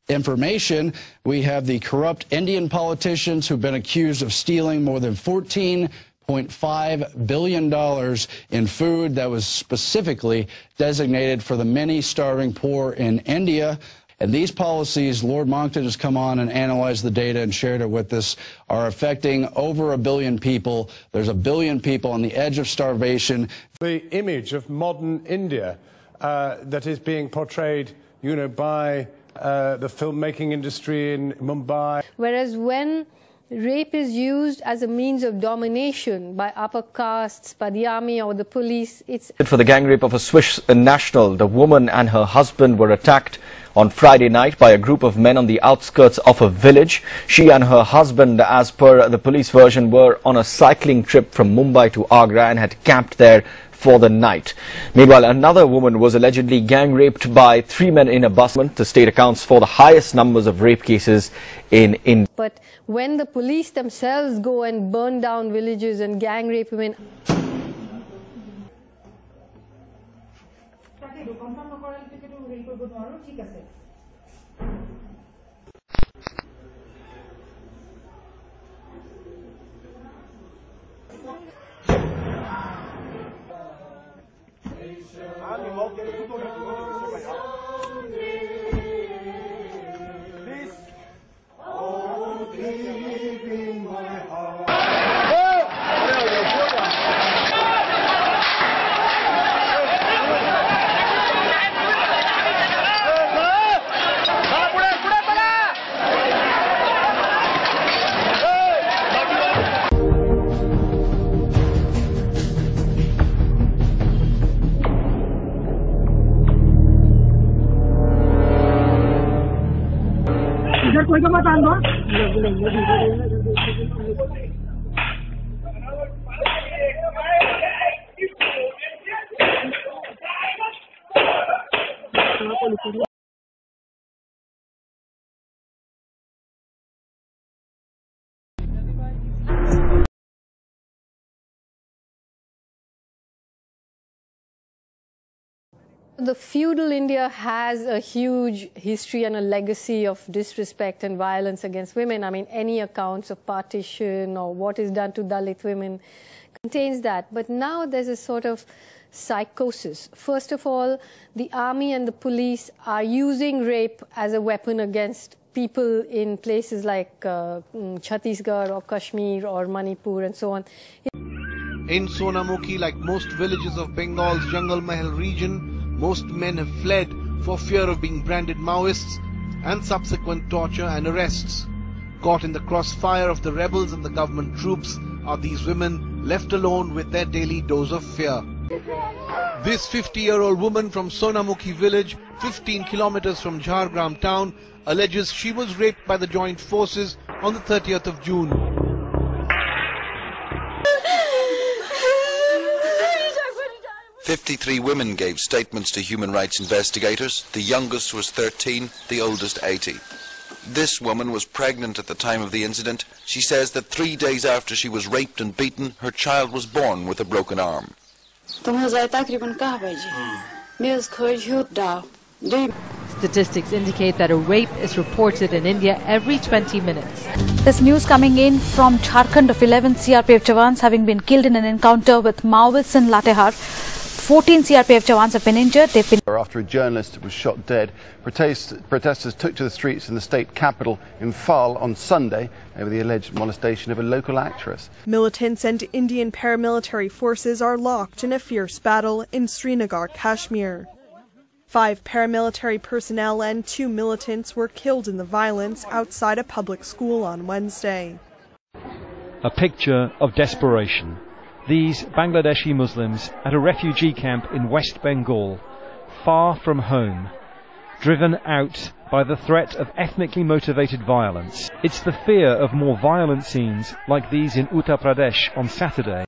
information, we have the corrupt Indian politicians who've been accused of stealing more than $14.5 billion in food that was specifically designated for the many starving poor in India. And these policies, Lord Monckton has come on and analyzed the data and shared it with us, are affecting over 1 billion people. There's 1 billion people on the edge of starvation. The image of modern India that is being portrayed, you know, by the filmmaking industry in Mumbai. Whereas when rape is used as a means of domination by upper castes, by the army or the police, it's... For the gang rape of a Swiss national, the woman and her husband were attacked on Friday night by a group of men on the outskirts of a village. She and her husband, as per the police version, were on a cycling trip from Mumbai to Agra and had camped there for the night. Meanwhile, another woman was allegedly gang raped by 3 men in a bus. The state accounts for the highest numbers of rape cases in India. But when the police themselves go and burn down villages and gang rape women, the feudal India has a huge history and a legacy of disrespect and violence against women. I mean, any accounts of partition or what is done to Dalit women contains that. But now there's a sort of psychosis. First of all, the army and the police are using rape as a weapon against people in places like Chhattisgarh or Kashmir or Manipur and so on. In Sonamukhi, like most villages of Bengal's Jungle Mahal region, most men have fled for fear of being branded Maoists and subsequent torture and arrests. Caught in the crossfire of the rebels and the government troops are these women left alone with their daily dose of fear. This 50-year-old woman from Sonamukhi village, 15 kilometers from Jhargram town, alleges she was raped by the joint forces on the 30th of June. "53 women gave statements to human rights investigators. The youngest was 13, the oldest 80. This woman was pregnant at the time of the incident. She says that 3 days after she was raped and beaten, her child was born with a broken arm. Statistics indicate that a rape is reported in India every 20 minutes. This news coming in from Jharkhand of 11 CRPF Jawans having been killed in an encounter with Maoists in Latehar. 14 CRPF Jawans have been injured. After a journalist was shot dead, protesters took to the streets in the state capital Imphal on Sunday over the alleged molestation of a local actress. Militants and Indian paramilitary forces are locked in a fierce battle in Srinagar, Kashmir. 5 paramilitary personnel and 2 militants were killed in the violence outside a public school on Wednesday. A picture of desperation. These Bangladeshi Muslims at a refugee camp in West Bengal, far from home, driven out by the threat of ethnically motivated violence. It's the fear of more violent scenes like these in Uttar Pradesh on Saturday.